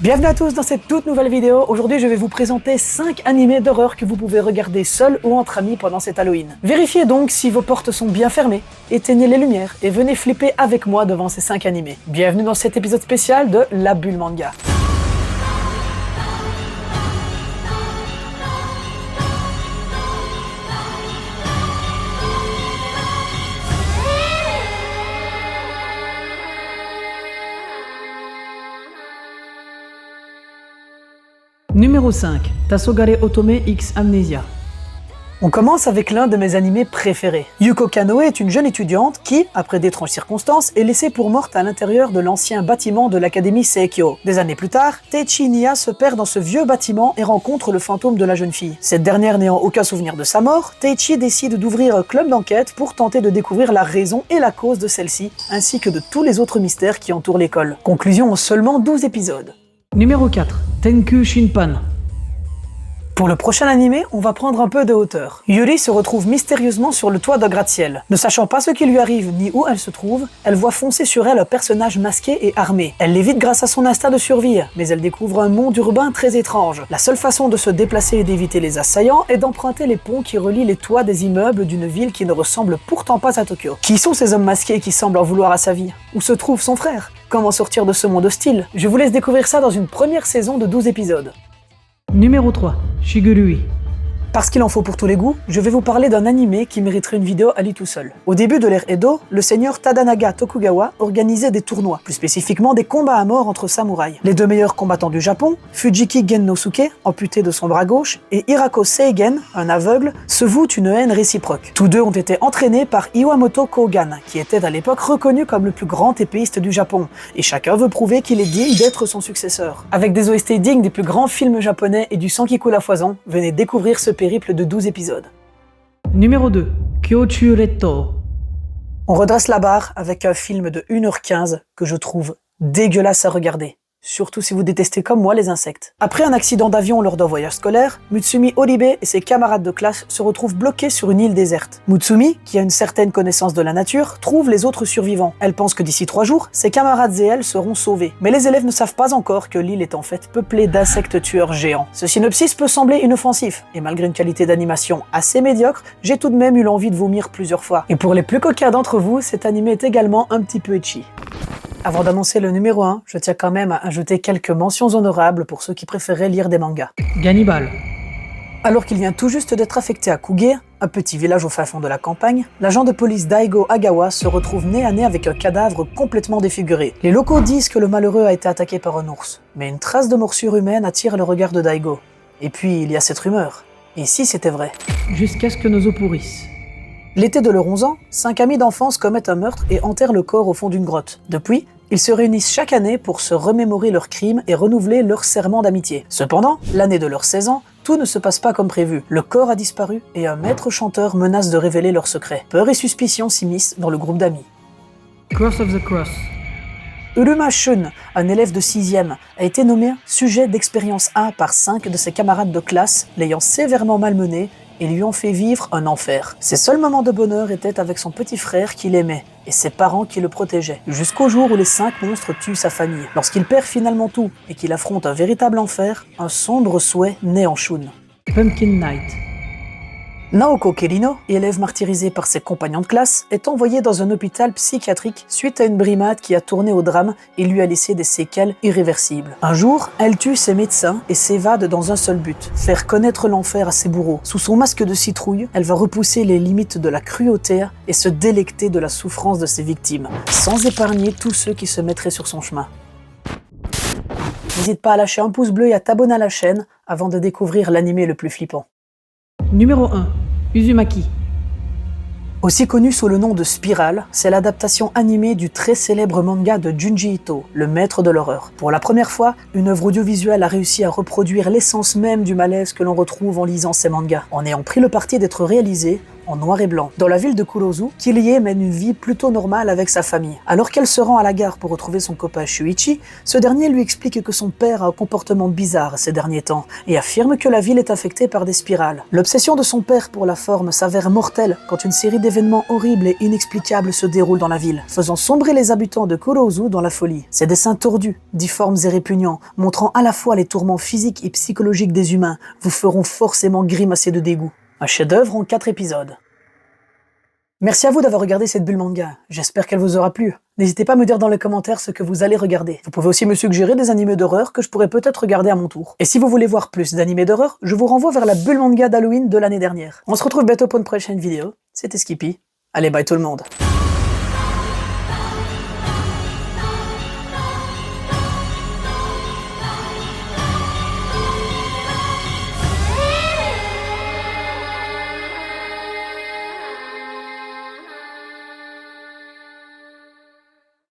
Bienvenue à tous dans cette toute nouvelle vidéo. Aujourd'hui, je vais vous présenter 5 animés d'horreur que vous pouvez regarder seul ou entre amis pendant cet Halloween. Vérifiez donc si vos portes sont bien fermées, éteignez les lumières et venez flipper avec moi devant ces 5 animés. Bienvenue dans cet épisode spécial de La Bulle Manga. Numéro 5. Tasogare Otome X Amnesia. On commence avec l'un de mes animés préférés. Yuko Kanoe est une jeune étudiante qui, après d'étranges circonstances, est laissée pour morte à l'intérieur de l'ancien bâtiment de l'académie Seikyo. Des années plus tard, Teichi Nia se perd dans ce vieux bâtiment et rencontre le fantôme de la jeune fille. Cette dernière n'ayant aucun souvenir de sa mort, Teichi décide d'ouvrir un club d'enquête pour tenter de découvrir la raison et la cause de celle-ci, ainsi que de tous les autres mystères qui entourent l'école. Conclusion en seulement 12 épisodes. Numéro 4. Tenku Shinpan. Pour le prochain animé, on va prendre un peu de hauteur. Yuri se retrouve mystérieusement sur le toit d'un gratte-ciel. Ne sachant pas ce qui lui arrive ni où elle se trouve, elle voit foncer sur elle un personnage masqué et armé. Elle l'évite grâce à son instinct de survie, mais elle découvre un monde urbain très étrange. La seule façon de se déplacer et d'éviter les assaillants est d'emprunter les ponts qui relient les toits des immeubles d'une ville qui ne ressemble pourtant pas à Tokyo. Qui sont ces hommes masqués qui semblent en vouloir à sa vie? Où se trouve son frère? Comment sortir de ce monde hostile? Je vous laisse découvrir ça dans une première saison de 12 épisodes. Numéro 3. Shigurui. Parce qu'il en faut pour tous les goûts, je vais vous parler d'un animé qui mériterait une vidéo à lui tout seul. Au début de l'ère Edo, le seigneur Tadanaga Tokugawa organisait des tournois, plus spécifiquement des combats à mort entre samouraïs. Les deux meilleurs combattants du Japon, Fujiki Gennosuke, amputé de son bras gauche, et Hirako Seigen, un aveugle, se vouent une haine réciproque. Tous deux ont été entraînés par Iwamoto Kogan, qui était à l'époque reconnu comme le plus grand épéiste du Japon, et chacun veut prouver qu'il est digne d'être son successeur. Avec des OST dignes des plus grands films japonais et du sang qui coule à foison, venez découvrir ce périple de 12 épisodes. Numéro 2. Kyochu Retto. On redresse la barre avec un film de 1h15 que je trouve dégueulasse à regarder. Surtout si vous détestez comme moi les insectes. Après un accident d'avion lors d'un voyage scolaire, Mutsumi Oribe et ses camarades de classe se retrouvent bloqués sur une île déserte. Mutsumi, qui a une certaine connaissance de la nature, trouve les autres survivants. Elle pense que d'ici 3 jours, ses camarades et elle seront sauvés. Mais les élèves ne savent pas encore que l'île est en fait peuplée d'insectes tueurs géants. Ce synopsis peut sembler inoffensif, et malgré une qualité d'animation assez médiocre, j'ai tout de même eu l'envie de vomir plusieurs fois. Et pour les plus coquins d'entre vous, cet animé est également un petit peu ecchi. Avant d'annoncer le numéro 1, je tiens quand même à ajouter quelques mentions honorables pour ceux qui préféraient lire des mangas. Gannibal. Alors qu'il vient tout juste d'être affecté à Kuge, un petit village au fin fond de la campagne, l'agent de police Daigo Agawa se retrouve nez à nez avec un cadavre complètement défiguré. Les locaux disent que le malheureux a été attaqué par un ours, mais une trace de morsure humaine attire le regard de Daigo. Et puis il y a cette rumeur. Et si c'était vrai? Jusqu'à ce que nos os pourrissent. L'été de leurs 11 ans, 5 amis d'enfance commettent un meurtre et enterrent le corps au fond d'une grotte. Depuis, ils se réunissent chaque année pour se remémorer leurs crimes et renouveler leur serment d'amitié. Cependant, l'année de leurs 16 ans, tout ne se passe pas comme prévu. Le corps a disparu et un maître chanteur menace de révéler leur secret. Peur et suspicion s'immiscent dans le groupe d'amis. Cross of the Cross. Uruma Shun, un élève de 6e, a été nommé sujet d'expérience 1 par 5 de ses camarades de classe, l'ayant sévèrement malmené et lui ont fait vivre un enfer. Ses seuls moments de bonheur étaient avec son petit frère qu'il aimait et ses parents qui le protégeaient, jusqu'au jour où les 5 monstres tuent sa famille. Lorsqu'il perd finalement tout et qu'il affronte un véritable enfer, un sombre souhait naît en Shun. Pumpkin Night. Naoko Kirino, élève martyrisé par ses compagnons de classe, est envoyée dans un hôpital psychiatrique suite à une brimade qui a tourné au drame et lui a laissé des séquelles irréversibles. Un jour, elle tue ses médecins et s'évade dans un seul but, faire connaître l'enfer à ses bourreaux. Sous son masque de citrouille, elle va repousser les limites de la cruauté et se délecter de la souffrance de ses victimes, sans épargner tous ceux qui se mettraient sur son chemin. N'hésite pas à lâcher un pouce bleu et à t'abonner à la chaîne avant de découvrir l'animé le plus flippant. Numéro 1. Uzumaki. Aussi connu sous le nom de Spirale, c'est l'adaptation animée du très célèbre manga de Junji Ito, le maître de l'horreur. Pour la première fois, une œuvre audiovisuelle a réussi à reproduire l'essence même du malaise que l'on retrouve en lisant ces mangas, en ayant pris le parti d'être réalisé en noir et blanc. Dans la ville de Kurozu, Kirie mène une vie plutôt normale avec sa famille. Alors qu'elle se rend à la gare pour retrouver son copain Shuichi, ce dernier lui explique que son père a un comportement bizarre ces derniers temps et affirme que la ville est infectée par des spirales. L'obsession de son père pour la forme s'avère mortelle quand une série d'événements horribles et inexplicables se déroule dans la ville, faisant sombrer les habitants de Kurozu dans la folie. Ces dessins tordus, difformes et répugnants, montrant à la fois les tourments physiques et psychologiques des humains, vous feront forcément grimacer de dégoût. Un chef-d'œuvre en 4 épisodes. Merci à vous d'avoir regardé cette bulle manga, j'espère qu'elle vous aura plu. N'hésitez pas à me dire dans les commentaires ce que vous allez regarder. Vous pouvez aussi me suggérer des animés d'horreur que je pourrais peut-être regarder à mon tour. Et si vous voulez voir plus d'animés d'horreur, je vous renvoie vers la bulle manga d'Halloween de l'année dernière. On se retrouve bientôt pour une prochaine vidéo, c'était Skippy. Allez, bye tout le monde.